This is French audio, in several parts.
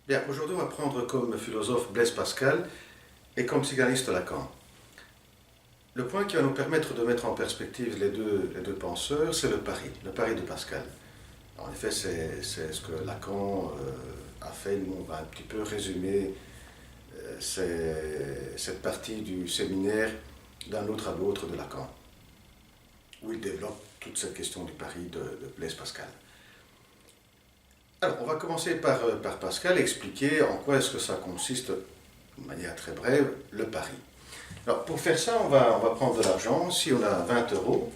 Bien, aujourd'hui, on va prendre comme philosophe Blaise Pascal et comme psychanalyste Lacan. Le point qui va nous permettre de mettre en perspective les deux penseurs, c'est le pari de Pascal. En effet, c'est ce que Lacan a fait. Nous, on va un petit peu résumer cette partie du séminaire d'un autre à l'autre de Lacan, où il développe toute cette question du pari de Blaise Pascal. Alors, on va commencer par Pascal, expliquer en quoi est-ce que ça consiste, de manière très brève, le pari. Alors, pour faire ça, on va prendre de l'argent. Si on a 20 euros,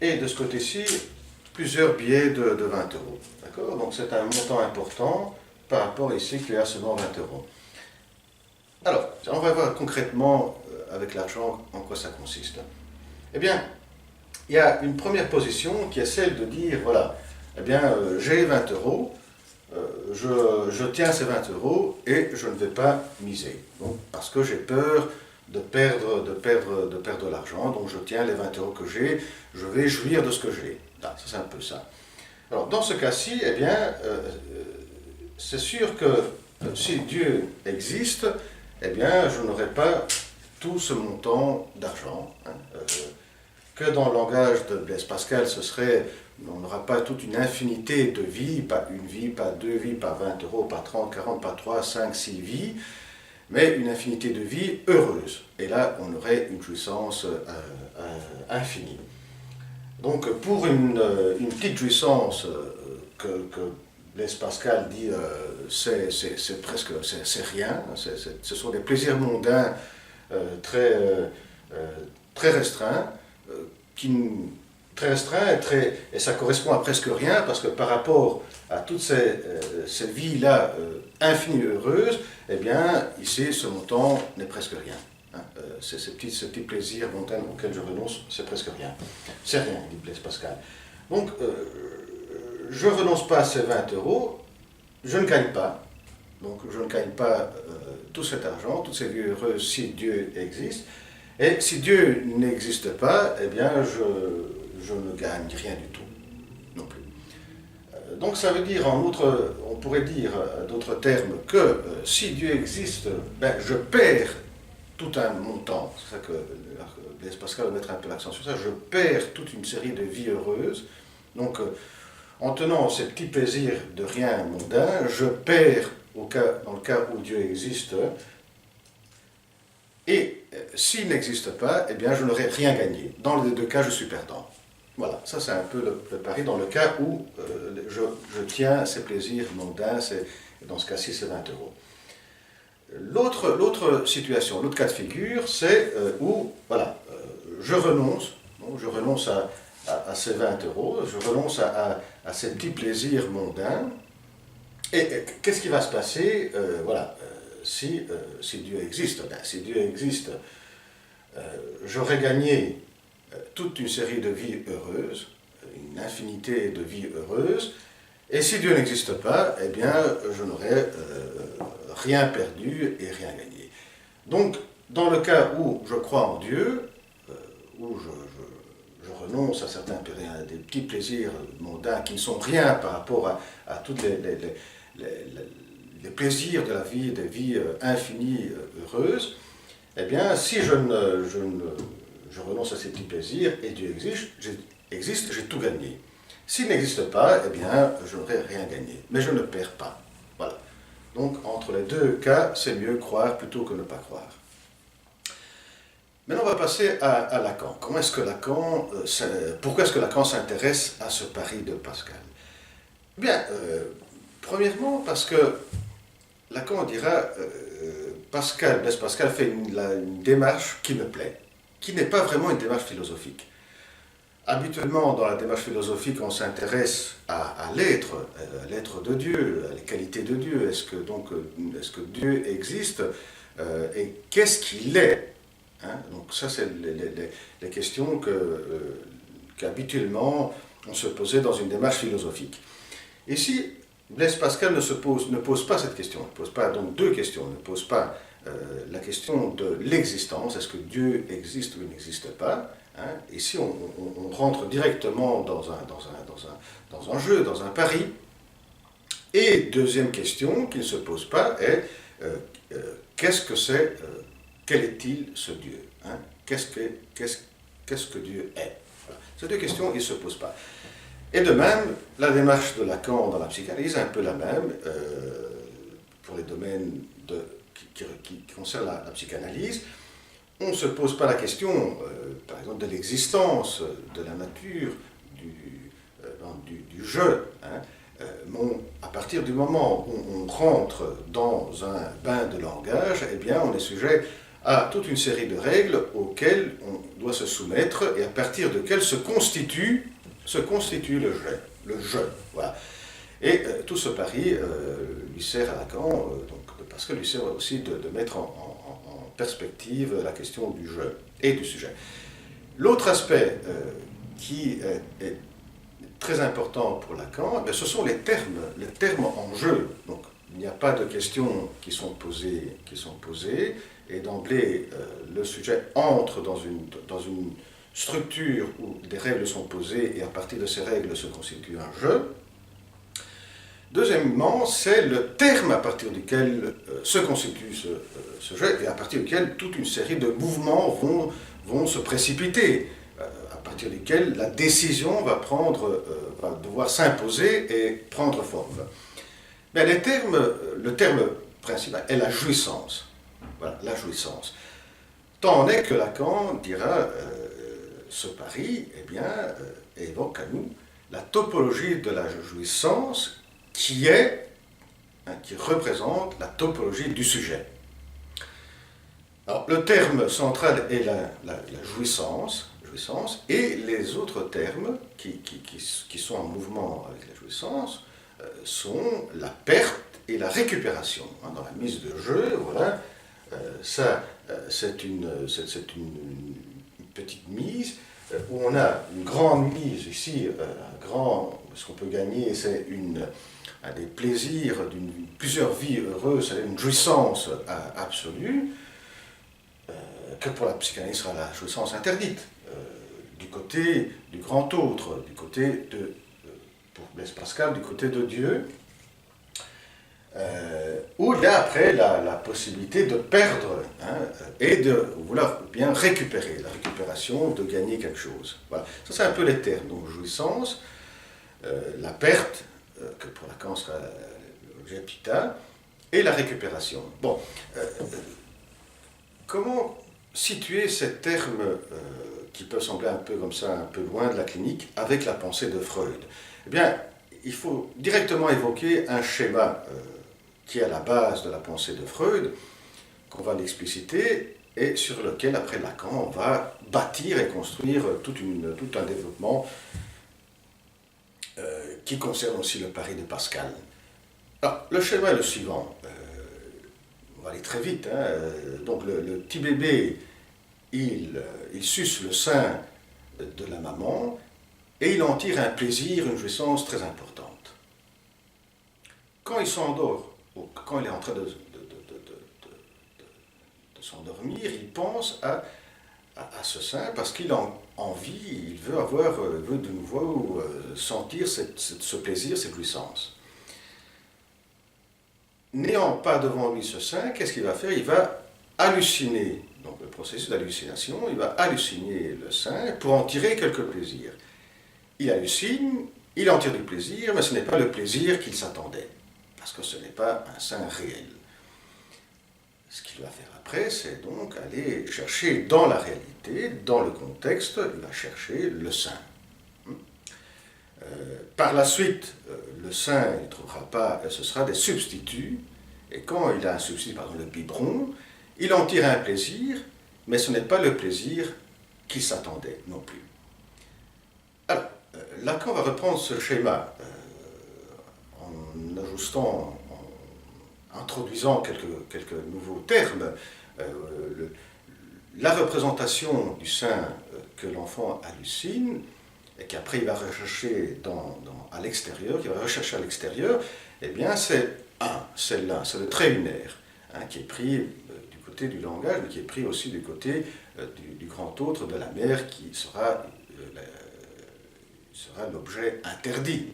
et de ce côté-ci, plusieurs billets de 20 euros. D'accord? Donc, c'est un montant important par rapport ici qui est à seulement 20 euros. Alors, on va voir concrètement avec l'argent en quoi ça consiste. Eh bien, il y a une première position qui est celle de dire, voilà, eh bien, j'ai 20 euros, je tiens ces 20 euros et je ne vais pas miser. Donc, parce que j'ai peur de perdre l'argent, donc je tiens les 20 euros que j'ai, je vais jouir de ce que j'ai. Ça, c'est un peu ça. Alors, dans ce cas-ci, eh bien, c'est sûr que si Dieu existe, eh bien, je n'aurai pas tout ce montant d'argent. Que dans le langage de Blaise Pascal, ce serait, on n'aura pas toute une infinité de vies, pas une vie, pas deux vies, pas 20 euros, pas 30, 40, pas 3, 5, 6 vies, mais une infinité de vies heureuses. Et là, on aurait une jouissance infinie. Donc, pour une petite jouissance que Blaise Pascal dit c'est presque, c'est rien, ce sont des plaisirs mondains très restreints, très restreint et ça correspond à presque rien parce que par rapport à toutes ces vies-là infinies heureuses, eh bien, ici, ce montant n'est presque rien. Ces petits plaisirs montains auxquels je renonce, c'est presque rien. C'est rien, dit Blaise Pascal. Donc, je ne renonce pas à ces 20 euros, je ne gagne pas. Donc, je ne gagne pas tout cet argent, toutes ces vies heureuses si Dieu existe. Et si Dieu n'existe pas, eh bien, je ne gagne rien du tout, non plus. Donc ça veut dire, on pourrait dire d'autres termes que si Dieu existe, ben, je perds tout un montant. C'est ça que Blaise Pascal va mettre un peu l'accent sur ça. Je perds toute une série de vies heureuses. Donc, en tenant ces petits plaisirs de rien mondain, je perds, dans le cas où Dieu existe. Et s'il n'existe pas, eh bien, je n'aurai rien gagné. Dans les deux cas, je suis perdant. Voilà, ça c'est un peu le pari dans le cas où je tiens ces plaisirs mondains, dans ce cas-ci, c'est 20 euros. L'autre situation, l'autre cas de figure, c'est où, voilà, je renonce à ces 20 euros, je renonce à ces petits plaisirs mondains, et qu'est-ce qui va se passer, voilà, si Dieu existe? Ben, si Dieu existe, j'aurais gagné toute une série de vies heureuses, une infinité de vies heureuses, et si Dieu n'existe pas, eh bien, je n'aurais rien perdu et rien gagné. Donc, dans le cas où je crois en Dieu, où je renonce à des petits plaisirs mondains qui ne sont rien par rapport à tous les plaisirs de la vie, des vies infinies, heureuses, eh bien, si je renonce à ces petits plaisirs et Dieu existe, j'ai tout gagné. S'il n'existe pas, eh bien, je n'aurai rien gagné. Mais je ne perds pas. Voilà. Donc, entre les deux cas, c'est mieux croire plutôt que ne pas croire. Maintenant, on va passer à Lacan. Pourquoi est-ce que Lacan s'intéresse à ce pari de Pascal? Bien, premièrement, parce que Lacan dira, Blaise Pascal fait une démarche qui me plaît, qui n'est pas vraiment une démarche philosophique. Habituellement, dans la démarche philosophique, on s'intéresse à l'être de Dieu, à les qualités de Dieu. Est-ce que Dieu existe et qu'est-ce qu'il est? Donc ça, c'est les questions qu'habituellement on se posait dans une démarche philosophique. Ici, Blaise Pascal ne pose pas cette question. Il ne pose pas donc deux questions. Il ne pose pas la question de l'existence. Est-ce que Dieu existe ou il n'existe pas? Ici, on rentre directement dans un jeu, dans un pari, Et deuxième question qui ne se pose pas est qu'est-ce que c'est, quel est-il ce Dieu, hein? Qu'est-ce que Dieu est? Voilà. Ces deux questions, ils ne se posent pas. Et de même, la démarche de Lacan dans la psychanalyse est un peu la même pour les domaines qui concernent la psychanalyse. On ne se pose pas la question, par exemple, de l'existence, de la nature, du jeu. Hein. À partir du moment où on rentre dans un bain de langage, eh bien, on est sujet à toute une série de règles auxquelles on doit se soumettre et à partir desquelles se constitue le jeu. Le jeu, voilà. Et tout ce pari lui sert à Lacan, donc Pascal lui sert aussi de mettre en perspective la question du jeu et du sujet. L'autre aspect qui est très important pour Lacan, ce sont les termes en jeu. Donc, il n'y a pas de questions qui sont posées et d'emblée, le sujet entre dans une structure où des règles sont posées et à partir de ces règles se constitue un jeu. Deuxièmement, c'est le terme à partir duquel se constitue ce jeu et à partir duquel toute une série de mouvements vont se précipiter, à partir duquel la décision va devoir s'imposer et prendre forme. Mais le terme principal est la jouissance. Voilà, la jouissance. Tant est que Lacan dira ce pari, évoque à nous la topologie de la jouissance qui représente la topologie du sujet. Alors, le terme central est la jouissance, et les autres termes qui sont en mouvement avec la jouissance sont la perte et la récupération. Dans la mise de jeu, voilà, c'est une petite mise où on a une grande mise ici, ce qu'on peut gagner, c'est un des plaisirs plusieurs vies heureuses, c'est une jouissance absolue, que pour la psychanalyse sera la jouissance interdite, du côté du grand autre, du côté pour Blaise Pascal, du côté de Dieu, où il y a après la possibilité de perdre et de vouloir bien récupérer, la récupération, de gagner quelque chose. Voilà. Ça, c'est un peu les termes. Donc, jouissance, la perte, que pour Lacan sera l'objet pita, et la récupération. Bon, comment situer ces termes qui peuvent sembler un peu comme ça, un peu loin de la clinique, avec la pensée de Freud? Eh bien, il faut directement évoquer un schéma qui est à la base de la pensée de Freud, qu'on va l'expliciter, et sur lequel, après Lacan, on va bâtir et construire tout un développement qui concerne aussi le pari de Pascal. Alors, le schéma est le suivant. On va aller très vite. Donc, le petit bébé, il suce le sein de la maman, et il en tire un plaisir, une jouissance très importante. Quand il s'endort, ou quand il est en train de s'endormir, il pense à ce sein parce qu'il a envie, il veut de nouveau sentir ce plaisir, cette jouissance. N'ayant pas devant lui ce sein, qu'est-ce qu'il va faire? Il va halluciner, donc le processus d'hallucination, il va halluciner le sein pour en tirer quelque plaisir. Il hallucine, il en tire du plaisir, mais ce n'est pas le plaisir qu'il s'attendait, parce que ce n'est pas un sein réel. Ce qu'il va faire après, c'est donc aller chercher dans la réalité, dans le contexte, il va chercher le sein. Par la suite, le sein, il ne trouvera pas, ce sera des substituts, et quand il a un substitut, par exemple le biberon, il en tire un plaisir, mais ce n'est pas le plaisir qu'il s'attendait non plus. Alors, Lacan va reprendre ce schéma en ajustant, en introduisant quelques nouveaux termes. La représentation du sein que l'enfant hallucine, et qu'après il va rechercher à l'extérieur, eh bien c'est celle-là, c'est le trait lunaire, qui est pris du côté du langage, mais qui est pris aussi du côté du grand autre de la mère, qui sera l'objet interdit.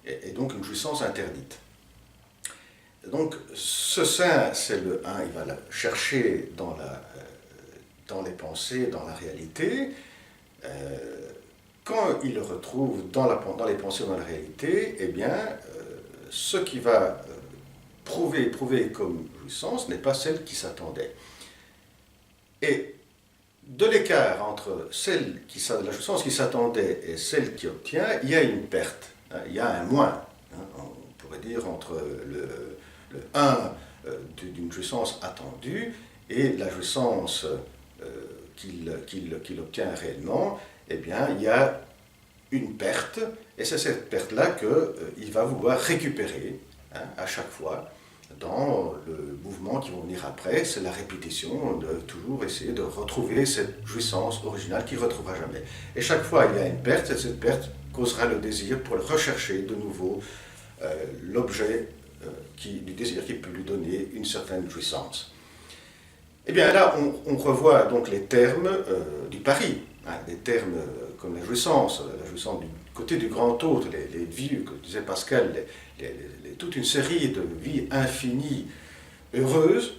et donc une jouissance interdite. Donc ce sein, c'est le 1, il va le chercher dans les pensées, dans la réalité. Quand il le retrouve dans les pensées ou dans la réalité, eh bien, ce qui va prouver comme jouissance n'est pas celle qui s'attendait. Et de l'écart entre la jouissance qui s'attendait et celle qui obtient, il y a une perte, hein, il y a un moins. Hein, on pourrait dire entre le 1 d'une jouissance attendue et la jouissance qu'il obtient réellement, eh bien, il y a une perte, et c'est cette perte-là qu'il va vouloir récupérer, hein, à chaque fois dans le mouvement qui va venir après. C'est la répétition de toujours essayer de retrouver cette jouissance originale qu'il ne retrouvera jamais. Et chaque fois il y a une perte, et cette perte causera le désir pour rechercher de nouveau l'objet du désir qui peut lui donner une certaine jouissance. Et bien là, on revoit donc les termes du pari, hein, des termes comme la jouissance du côté du grand autre, les vies, comme disait Pascal, toute une série de vies infinies, heureuses,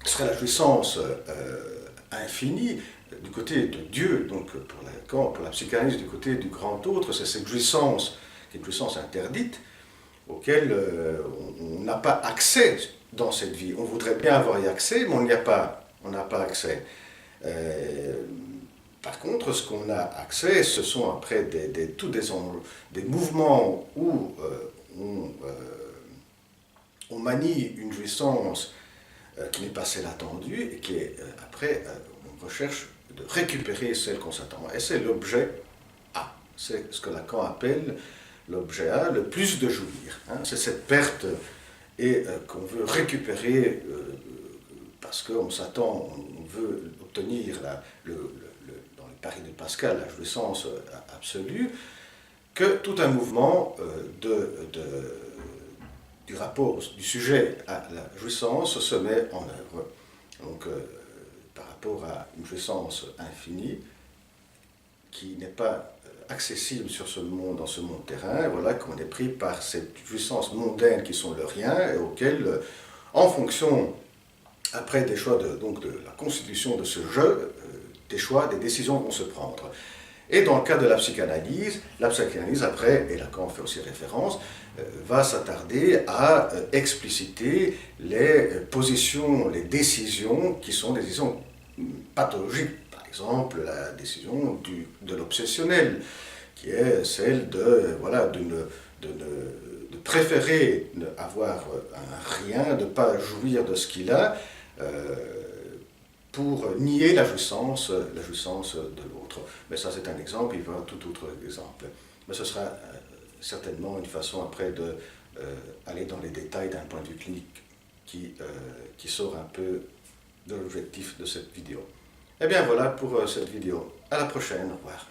ce serait la jouissance infinie du côté de Dieu. Donc pour la psychanalyse, du côté du grand autre, c'est cette jouissance, qui est une jouissance interdite, auquel on n'a pas accès dans cette vie. On voudrait bien avoir y accès, mais on n'a pas accès. Par contre, ce qu'on a accès, ce sont après des mouvements où on manie une jouissance qui n'est pas celle attendue, et qui est après, on recherche de récupérer celle qu'on s'attend. Et c'est l'objet A. C'est ce que Lacan appelle l'objet A, le plus de jouir. Hein. C'est cette perte et qu'on veut récupérer parce qu'on s'attend, on veut obtenir dans le pari de Pascal, la jouissance absolue, que tout un mouvement du rapport du sujet à la jouissance se met en œuvre. Donc, par rapport à une jouissance infinie qui n'est pas accessible dans ce monde terrain, voilà qu'on est pris par cette jouissance mondaine qui sont le rien et auxquelles, en fonction, après des choix de la constitution de ce jeu, des décisions vont se prendre. Et dans le cas de la psychanalyse après, et Lacan fait aussi référence, va s'attarder à expliciter les positions, les décisions qui sont des décisions pathologiques. Par exemple, la décision de l'obsessionnel, qui est celle de préférer avoir un rien, de ne pas jouir de ce qu'il a, pour nier la jouissance de l'autre. Mais ça, c'est un exemple, il y aura tout autre exemple. Mais ce sera certainement une façon après d'aller dans les détails d'un point de vue clinique qui sort un peu de l'objectif de cette vidéo. Eh bien voilà pour cette vidéo. À la prochaine, au revoir.